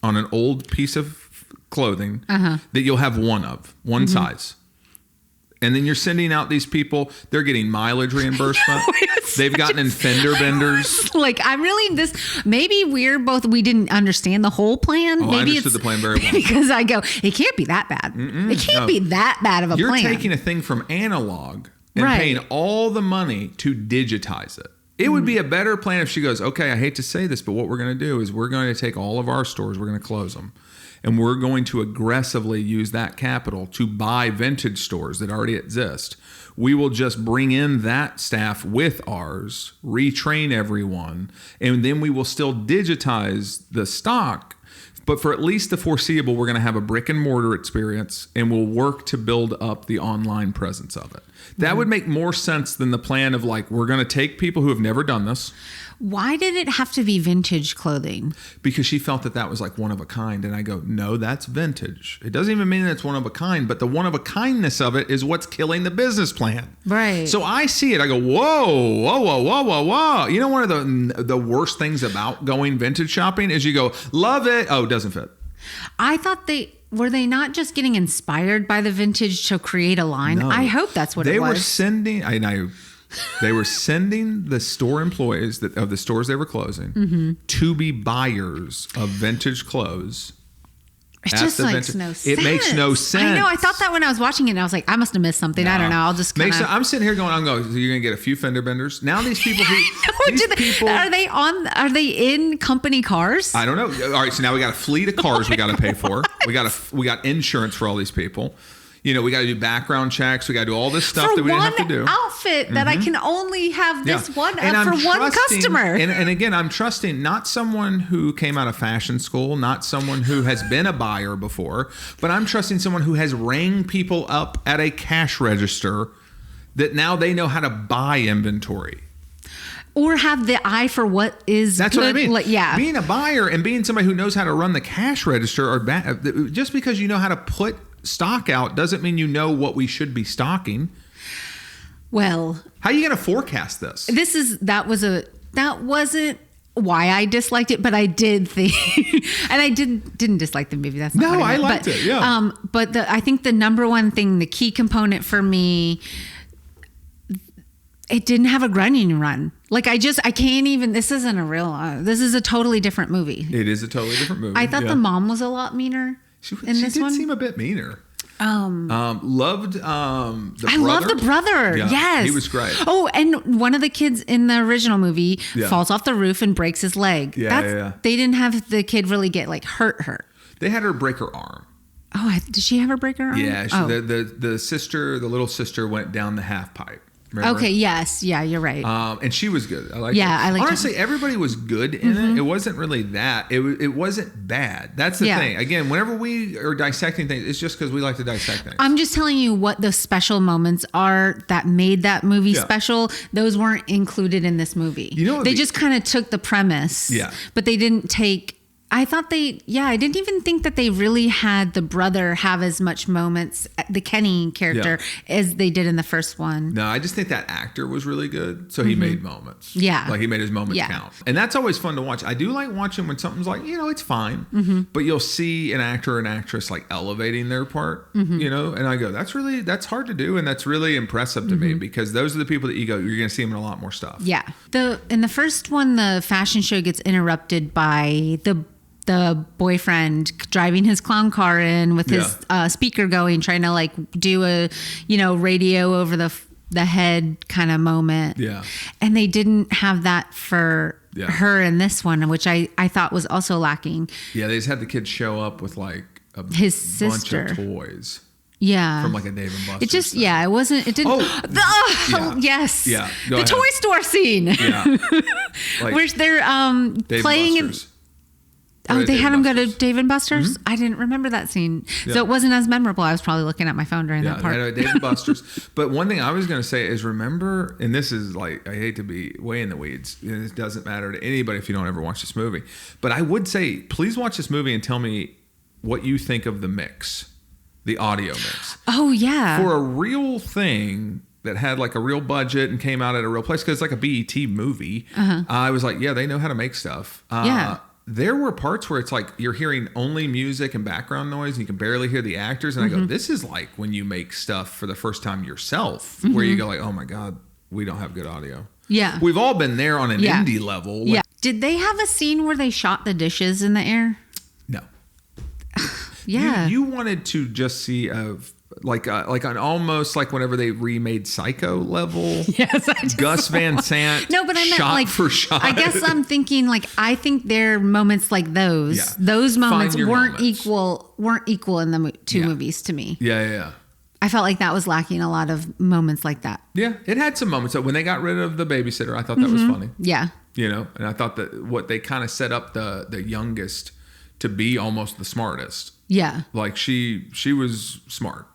S2: on an old piece of clothing that you'll have one size. And then you're sending out these people, they're getting mileage reimbursement. They've gotten fender benders.
S3: Like maybe we didn't understand the whole plan.
S2: Oh,
S3: maybe
S2: I understood the plan very well.
S3: Because I go, it can't be that bad. It can't be that bad of a
S2: You're
S3: plan.
S2: taking a thing from analog and
S3: Right.
S2: paying all the money to digitize it. It would be a better plan if she goes, okay, I hate to say this, but what we're going to do is we're going to take all of our stores, we're going to close them. And we're going to aggressively use that capital to buy vintage stores that already exist. We will just bring in that staff with ours, retrain everyone, and then we will still digitize the stock. But for at least the foreseeable, we're going to have a brick and mortar experience, and we'll work to build up the online presence of it. That would make more sense than the plan of like, we're going to take people who have never done this.
S3: Why did it have to be vintage clothing?
S2: Because she felt that was like one of a kind. And I go, no, that's vintage. It doesn't even mean that it's one of a kind, but the one of a kindness of it is what's killing the business plan.
S3: Right.
S2: So I see it. I go, whoa. You know, one of the worst things about going vintage shopping is you go, love it. Oh, it doesn't fit.
S3: I thought were they not just getting inspired by the vintage to create a line?
S2: No.
S3: I hope that's what it was.
S2: They were sending, they were sending the store employees of the stores they were closing to be buyers of vintage clothes.
S3: It just makes no sense.
S2: It makes no sense.
S3: I know. I thought that when I was watching it, and I was like, I must have missed something. I don't know. I'll just kind of.
S2: I'm sitting here going, so you're going to get a few fender benders. Now these people who
S3: Are they in company cars?
S2: I don't know. All right, so now we got a fleet of cars we got to pay for. We got insurance for all these people. You know, we got to do background checks. We got to do all this stuff that we didn't have to do.
S3: Outfit that I can only have this one
S2: And
S3: for
S2: I'm
S3: one
S2: trusting-
S3: customer.
S2: And again, I'm trusting not someone who came out of fashion school, not someone who has been a buyer before, but I'm trusting someone who has rang people up at a cash register that now they know how to buy inventory.
S3: Or have the eye for what is
S2: That's
S3: good.
S2: what I mean.
S3: Like, yeah.
S2: Being a buyer and being somebody who knows how to run the cash register are bad. Just because you know how to put stock out doesn't mean you know what we should be stocking.
S3: Well,
S2: how are you going to forecast this?
S3: that wasn't why I disliked it, but I did think, and I didn't dislike the movie. That's not
S2: No,
S3: what
S2: I liked it. Yeah.
S3: But I think the number one thing, the key component for me, it didn't have a grunting run. Like I can't even. This isn't a real. This is a totally different movie.
S2: It is a totally different movie.
S3: I thought the mom was a lot meaner in this one.
S2: She did seem a bit meaner. Loved the brother.
S3: I love the brother.
S2: Yeah,
S3: yes,
S2: he was great.
S3: Oh, and one of the kids in the original movie falls off the roof and breaks his leg.
S2: Yeah.
S3: They didn't have the kid really get like hurt.
S2: They had her break her arm.
S3: Oh, did she have her break her arm?
S2: Yeah, the sister, the little sister, went down the half pipe. Remember?
S3: Okay. Yes. Yeah. You're right.
S2: And she was good. I liked
S3: Yeah,
S2: her.
S3: I liked
S2: Honestly,
S3: her.
S2: everybody was good in it. It wasn't really that. It wasn't bad. That's the thing. Again, whenever we are dissecting things, it's just because we like to dissect things.
S3: I'm just telling you what the special moments are that made that movie special. Those weren't included in this movie.
S2: You know,
S3: they just kind of took the premise.
S2: Yeah.
S3: But they didn't take. I thought I didn't even think that they really had the brother have as much moments, the Kenny character, as they did in the first one.
S2: No, I just think that actor was really good. So he made moments.
S3: Yeah.
S2: Like he made his moments count. And that's always fun to watch. I do like watching when something's like, it's fine. But you'll see an actor or an actress like elevating their part, and I go, that's hard to do. And that's really impressive to me because those are the people that you're going to see them in a lot more stuff.
S3: Yeah. In the first one, the fashion show gets interrupted by the boyfriend driving his clown car in with his speaker going, trying to like do a, radio over the head kind of moment.
S2: Yeah.
S3: And they didn't have that for her in this one, which I thought was also lacking.
S2: Yeah. They just had the kid show up with like
S3: his
S2: bunch
S3: sister
S2: of toys.
S3: Yeah.
S2: From like a Dave and Buster's.
S3: It just,
S2: thing.
S3: it wasn't, it didn't. Yes.
S2: Yeah.
S3: The toy store scene.
S2: Yeah. Like
S3: where they're
S2: Dave
S3: playing
S2: and Buster's.
S3: Oh, they
S2: Dave
S3: had him go to
S2: Buster's.
S3: Dave and Buster's? I didn't remember that scene. So it wasn't as memorable. I was probably looking at my phone during that part.
S2: Yeah, Dave and Buster's. But one thing I was going to say is remember, and this is like, I hate to be way in the weeds. It doesn't matter to anybody if you don't ever watch this movie. But I would say, please watch this movie and tell me what you think of the mix, the audio mix.
S3: Oh, yeah.
S2: For a real thing that had like a real budget and came out at a real place, because it's like a BET movie, I was like, they know how to make stuff. There were parts where it's like you're hearing only music and background noise and you can barely hear the actors. And I go, this is like when you make stuff for the first time yourself, where you go like, oh my God, we don't have good audio.
S3: Yeah.
S2: We've all been there on an indie level.
S3: Yeah. Did they have a scene where they shot the dishes in the air?
S2: No.
S3: Yeah.
S2: You wanted to just see like an almost like whenever they remade Psycho level.
S3: Yes,
S2: Gus Van Sant.
S3: No, but I meant
S2: shot
S3: like
S2: for shot.
S3: I guess I'm thinking like I think there are moments like those.
S2: Yeah.
S3: Those moments
S2: Find your
S3: weren't
S2: moments.
S3: equal in the two movies to me.
S2: Yeah.
S3: I felt like that was lacking a lot of moments like that.
S2: Yeah, it had some moments. So when they got rid of the babysitter, I thought that was funny.
S3: Yeah.
S2: And I thought that what they kind of set up the youngest to be almost the smartest.
S3: Yeah.
S2: Like she was smart.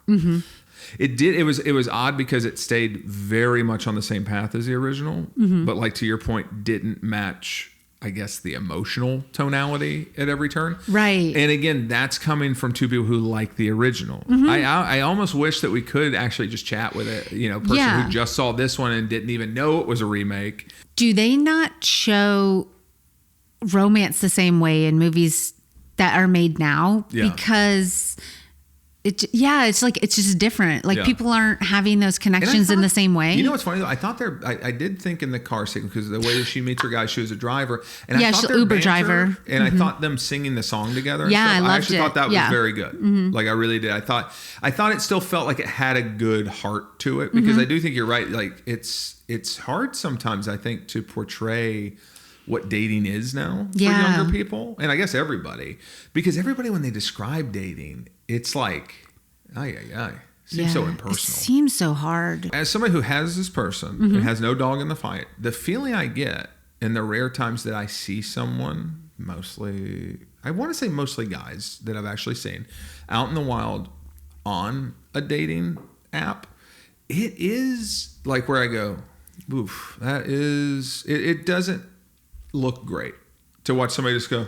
S2: It was odd because it stayed very much on the same path as the original, but like to your point, didn't match, I guess, the emotional tonality at every turn.
S3: Right.
S2: And again, that's coming from two people who like the original. I almost wish that we could actually just chat with a person who just saw this one and didn't even know it was a remake.
S3: Do they not show romance the same way in movies that are made now?
S2: Yeah.
S3: Because it's like it's just different. Like people aren't having those connections in the same way.
S2: You know what's funny though? I thought I did think in the car sequence because the way that she meets her guy, she was a driver, and I thought
S3: she's
S2: their
S3: Uber
S2: banter,
S3: driver,
S2: and I thought them singing the song together. And
S3: Yeah,
S2: stuff,
S3: I loved
S2: actually
S3: it.
S2: thought that was
S3: Yeah.
S2: very good. Like I really did. I thought it still felt like it had a good heart to it because I do think you're right. Like it's hard sometimes I think to portray what dating is now for younger people, and I guess everybody, because everybody when they describe dating, it's like, seems so impersonal. It
S3: seems so hard.
S2: As somebody who has this person and has no dog in the fight, the feeling I get in the rare times that I see someone, I want to say mostly guys that I've actually seen out in the wild on a dating app, it is like where I go, oof, that is, it doesn't look great to watch somebody just go,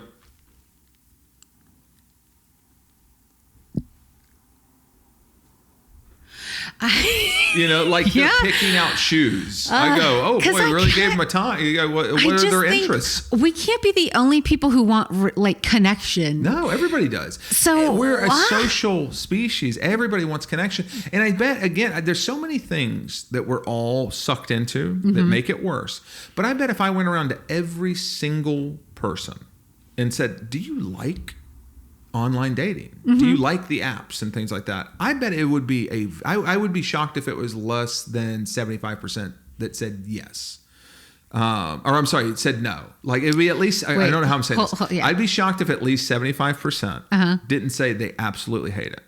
S2: You know, like they're picking out shoes. I go, oh boy, really gave them a time. You go, what are their interests?
S3: We can't be the only people who want like connection.
S2: No, everybody does.
S3: So
S2: we're a social species. Everybody wants connection. And I bet, again, there's so many things that we're all sucked into that make it worse. But I bet if I went around to every single person and said, do you like online dating? Do you like the apps and things like that? I bet it would be I would be shocked if it was less than 75% that said yes. Or I'm sorry, it said no. Like it'd be at least, I don't know how I'm saying this. I'd be shocked if at least 75% didn't say they absolutely hate it.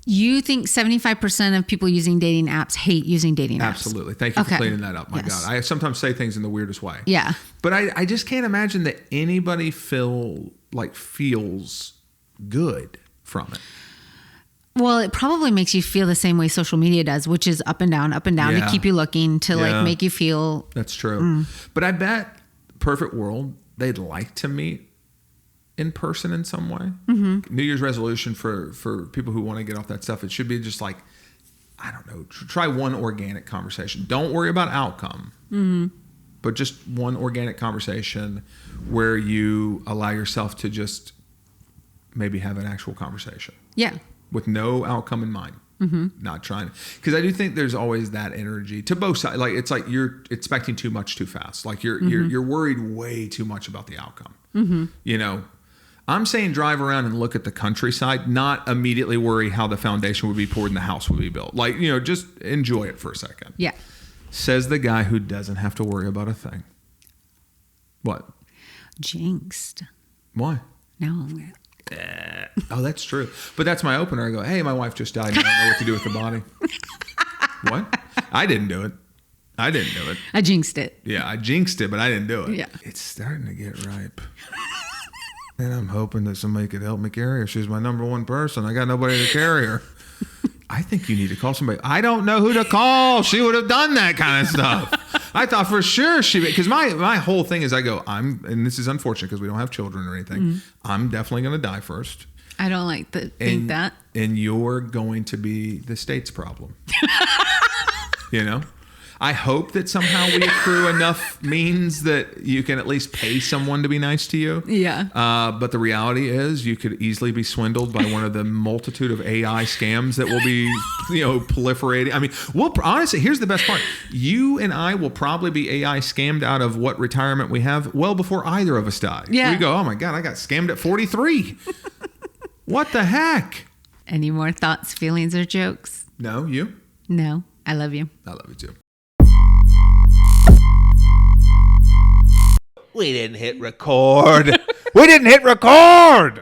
S3: You think 75% of people using dating apps hate using dating apps?
S2: Absolutely. Thank you for cleaning that up. My God. I sometimes say things in the weirdest way.
S3: Yeah.
S2: But I just can't imagine that anybody feels good from it.
S3: Well, it probably makes you feel the same way social media does, which is up and down to keep you looking, to like make you feel.
S2: That's true. But I bet perfect world, they'd like to meet in person in some way. New Year's resolution for people who want to get off that stuff. It should be just like, I don't know, try one organic conversation. Don't worry about outcome, but just one organic conversation where you allow yourself to just maybe have an actual conversation. Yeah. With no outcome in mind. Not trying. Because I do think there's always that energy to both sides. Like it's like you're expecting too much too fast. Like you're worried way too much about the outcome. You know, I'm saying drive around and look at the countryside, not immediately worry how the foundation would be poured and the house would be built. Like, you know, just enjoy it for a second. Yeah. Says the guy who doesn't have to worry about a thing. What? Jinxed. Why? No. Oh, that's true. But that's my opener. I go, hey, my wife just died and I don't know what to do with the body. What? I didn't do it. I jinxed it. Yeah, I jinxed it, but I didn't do it. Yeah. It's starting to get ripe. And I'm hoping that somebody could help me carry her. She's my number one person. I got nobody to carry her. I think you need to call somebody. I don't know who to call. She would have done that kind of stuff. I thought for sure because my whole thing is I go, and this is unfortunate because we don't have children or anything. I'm definitely going to die first.
S3: I don't like to think that.
S2: And you're going to be the state's problem. You know? I hope that somehow we accrue enough means that you can at least pay someone to be nice to you. Yeah. But the reality is you could easily be swindled by one of the multitude of AI scams that will be, proliferating. I mean, honestly, here's the best part. You and I will probably be AI scammed out of what retirement we have well before either of us die. Yeah. We go, oh my God, I got scammed at 43. What the heck?
S3: Any more thoughts, feelings, or jokes?
S2: No, you?
S3: No, I love you.
S2: I love you too.
S4: We didn't hit record. We didn't hit record.